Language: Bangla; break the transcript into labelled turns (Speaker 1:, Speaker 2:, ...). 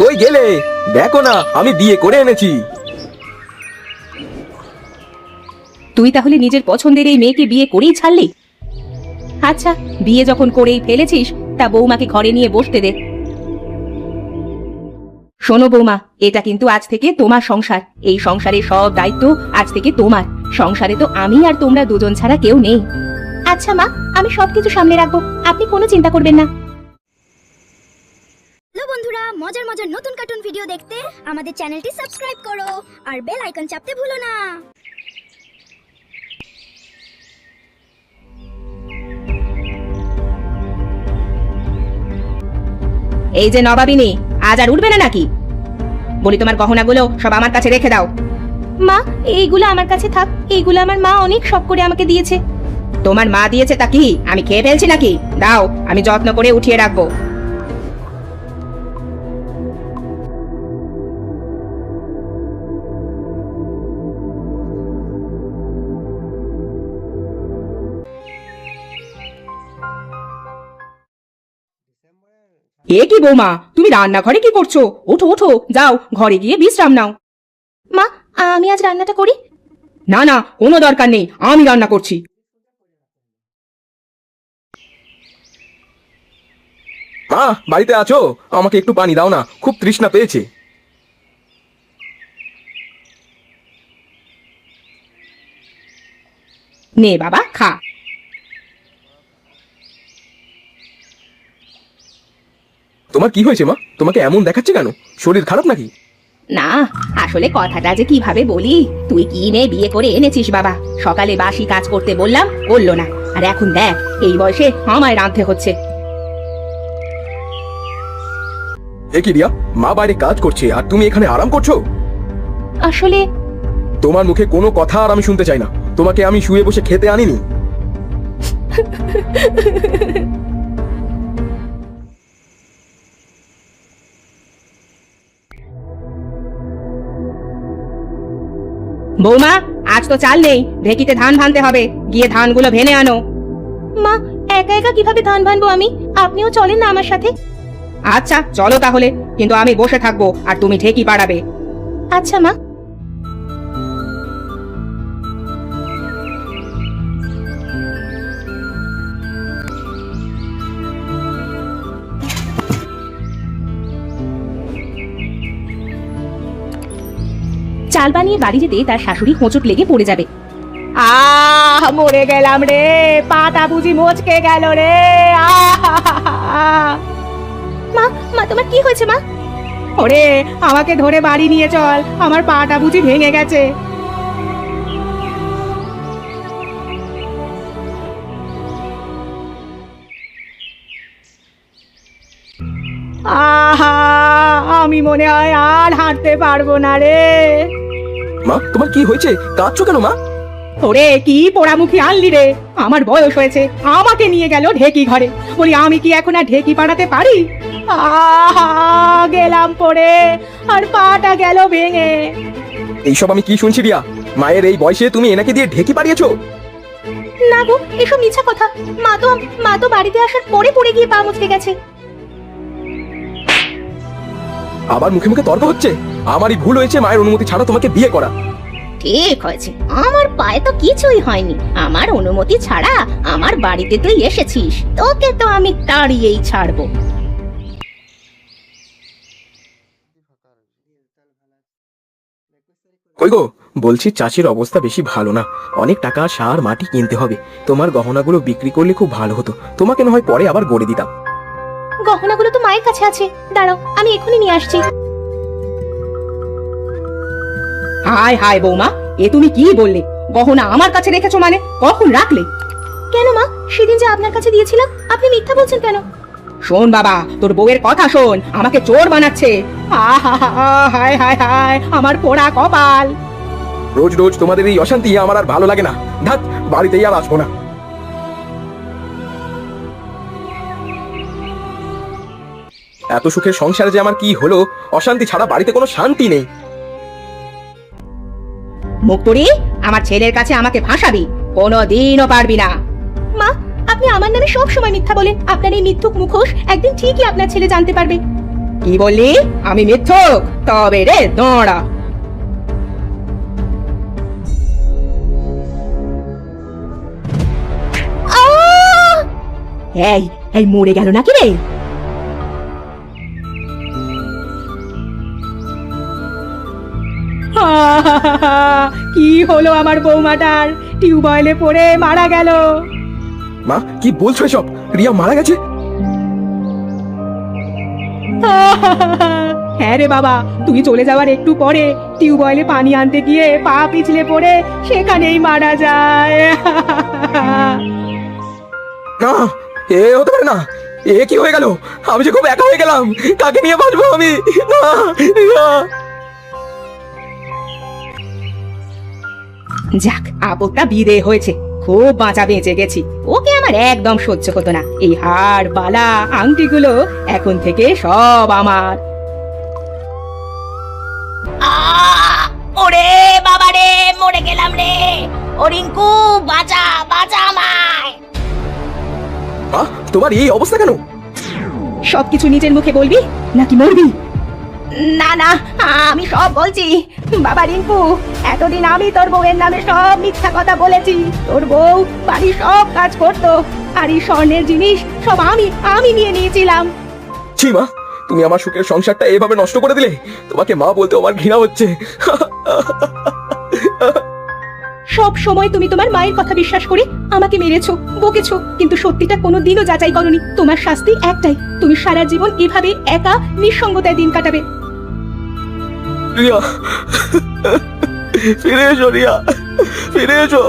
Speaker 1: কই গেলে? দেখো না, আমি বিয়ে করে এনেছি।
Speaker 2: তুই তাহলে নিজের পছন্দের এই মেয়েকে বিয়ে করেই ছাড়লি? আচ্ছা, বিয়ে যখন করেই ফেলেছিস, তা বৌমাকে ঘরে নিয়ে বসতে দে। শোনো বৌমা, এটা কিন্তু আজ থেকে তোমার সংসার। এই সংসারের সব দায়িত্ব আজ থেকে তোমার। সংসারে তো আমি আর তোমরা দুজন ছাড়া কেউ নেই। আচ্ছা মা, আমি সবকিছু সামলে রাখবো, আপনি কোনো চিন্তা করবেন না।
Speaker 3: হ্যালো বন্ধুরা, মজার মজার নতুন কার্টুন ভিডিও দেখতে আমাদের চ্যানেলটি সাবস্ক্রাইব করো আর বেল আইকন চাপতে ভুলো না।
Speaker 2: এই যে নবাবিনী, আজ আর উঠবে না নাকি? বলি তোমার গহনাগুলো সব আমার কাছে রেখে দাও। মা, এইগুলো আমার কাছে থাক, এইগুলো আমার মা অনেক শখ করে আমাকে দিয়েছে। তোমার মা দিয়েছে তা কি আমি খেয়ে ফেলছি নাকি? দাও, আমি যত্ন করে উঠিয়ে রাখবো। এ কি বৌমা, তুমি রান্নাঘরে কি করছো? ওঠো ওঠো, যাও ঘরে গিয়ে বিশ্রাম নাও। মা, আমি আজ রান্নাটা করি? না না, কোনো দরকার নেই, আমি রান্না করছি।
Speaker 1: মা, বাড়িতে আছো? আমাকে একটু পানি দাও না, খুব তৃষ্ণা পেয়েছে।
Speaker 2: নে বাবা, খা।
Speaker 1: তোমার কি হয়েছে মা? তোমাকে এমন দেখাচ্ছে কেন? শরীর খারাপ নাকি?
Speaker 2: না, আসলে কথাটা যে কিভাবে বলি। তুই কি নে বিয়ে করে এনেছিস বাবা? সকালে বাসি কাজ করতে বললাম, করলো না। আর এখন দেখ, এই বয়সে আমায় রাঁধতে হচ্ছে।
Speaker 1: এ কি রিয়া, মা বাইরে কাজ করছে আর তুমি এখানে আরাম করছো?
Speaker 2: আসলে
Speaker 1: তোমার মুখে কোনো কথা আর আমি শুনতে চাই না। তোমাকে আমি শুয়ে বসে খেতে আনিনি।
Speaker 2: বৌমা, আজ তো চাল নেই, ঢেকিতে ধান ভানতে হবে, গিয়ে ধানগুলো ভেনে আনো। মা, একা একা কিভাবে ধান ভানবো আমি? আপনিও চলেন না আমার সাথে। আচ্ছা চলো তাহলে, কিন্তু আমি বসে থাকবো আর তুমি ঢেকি পাড়াবে। আচ্ছা মা। চাল বানিয়ে বাড়ি যেতে তার শাশুড়ি হোঁচট লেগে পড়ে যাবে। মরে গেলাম রে, পাটা বুঝি মচকে গেল রে। মা, মা তোমার কি হয়েছে মা? ওরে, আমাকে ধরে বাড়ি নিয়ে চল, আমার পাটা বুঝি ভেঙে গেছে। আমি মনে হয় আর হাঁটতে পারবো না রে।
Speaker 1: মা, তোমার কি হয়েছে? কাঁদছো কেন মা?
Speaker 2: ওরে, কি পোড়ামুখী আনলি রে? আমার বয়স হয়েছে, আমাকে নিয়ে গেল ঢেকি ঘরে। বলি আমি কি এখন আর ঢেকি পাড়াতে পারি? গেলাম পড়ে, আর পাটা গেল ভেঙে।
Speaker 1: এইসব আমি কি শুনছি রিয়া? মায়ের এই বয়সে তুমি এনাকে দিয়ে ঢেকি পাড়িয়েছো?
Speaker 2: না গো, এসব মিথ্যা কথা। মা তো বাড়িতে আসার পরে পড়ে গিয়ে পা মুচকে গেছে।
Speaker 1: আবার মুখে মুখে তর্ক হচ্ছে। আমারই ভুল হয়েছে মায়ের অনুমতি ছাড়া তোমাকে বিয়ে করা।
Speaker 2: ঠিক হয়েছে, আমার পায়ে তো কিছুই হয়নি। আমার অনুমতি ছাড়া আমার বাড়িতে তুই এসেছিস, তোকে তো আমি তাড়িয়েই ছাড়বো।
Speaker 1: কই গো, বলছি চাষির অবস্থা বেশি ভালো না। অনেক টাকা সার মাটি কিনতে হবে। তোমার গহনাগুলো বিক্রি করলে খুব ভালো হতো। তোমাকে না হয় পরে আবার গড়ে দিতাম।
Speaker 2: গহনাগুলো তো মায়ের কাছে আছে, দাঁড়াও আমি এখনই নিয়ে আসছি। হায় হায় বৌমা, এ তুমি কি বললে? গহনা আমার কাছে রেখেছো মানে? কখন রাখলে? কেন মা, সেদিন যে আপনার কাছে দিয়েছিলাম, আপনি মিথ্যা বলছেন কেন? শোন বাবা, তোর বউয়ের কথা শোন, আমাকে চোর বানাচ্ছে। হায় হায় হায়, আমার পোড়া কপাল।
Speaker 1: রোজ রোজ তোমাদের এই অশান্তি আমার আর ভালো লাগে না। ধাত, বাড়িতেই আর আসবো না। এত সুখের সংসারে যে আমার কি হলো? অশান্তি ছাড়া বাড়িতে কোনো শান্তি নেই।
Speaker 2: মুক্তরি, আমার ছেলের কাছে আমাকে ভাসাবি? কোনোদিনও পারবি না। মা, আপনি আমার নামে সব সময় মিথ্যা বলেন। আপনার এই মিথ্যুক মুখোশ একদিন ঠিকই আপনার ছেলে জানতে পারবে। কি বললি? আমি মিথ্যুক? তবে রে দাঁড়া। এই এই মরে গেল নাকি রে? কি হলো আমার বৌমাটার? টিউবওয়েলে পড়ে মারা গেল।
Speaker 1: মা কি বলছো এসব? রিয়া মারা গেছে?
Speaker 2: হ্যাঁ রে বাবা, তুই চলে যাওয়ার একটু পরে টিউবওয়েলে পানি আনতে গিয়ে পা পিছলে পড়ে সেখানেই মারা যায়।
Speaker 1: না, এ হতে পারে না। এ কি হয়ে গেল? আমি যে খুব একা হয়ে গেলাম। কাকে নিয়ে বাঁচবো আমি? না, রিয়া।
Speaker 2: যাক, আপদটা বিদে হয়েছে। খুব বাঁচা বেঁচে গেছি। ওকে আমার একদম সহ্য হতো না। এই হার বালা আংটিগুলো এখন থেকে সব আমার।
Speaker 4: ওরে বাবা রে, মরে গেলাম রে। ও রিঙ্কু, বাঁচা বাঁচা আমায়।
Speaker 1: মা, তোমার এই অবস্থা কেন?
Speaker 2: সবকিছু নিজের মুখে বলবি নাকি মরবি?
Speaker 4: না না, আমি সব বলছি। বাবা রিঙ্কু, এতদিন আমি তোর বউয়ের নামে সব মিথ্যা কথা বলেছি।
Speaker 2: তোর বউ বাড়ির সব কাজ করতো, আর এই স্বর্ণের জিনিস সব আমি নিয়ে নিয়েছিলাম।
Speaker 1: ছি মা, তুমি আমার সুখের সংসারটা এভাবে নষ্ট করে দিলে। তোমাকে মা বলতে আমার ঘৃণা হচ্ছে।
Speaker 2: সব সময় তুমি তোমার মায়ের কথা বিশ্বাস করে আমাকে মেরেছো, বকেছো, কিন্তু সত্যিটা কোনোদিনও যাচাই করনি। তোমার শাস্তি একটাই, তুমি সারা জীবন এভাবে একা নিঃসঙ্গতায় দিন কাটাবে।
Speaker 1: রিয়া, ফিরে এসো রিয়া, ফিরে এসো।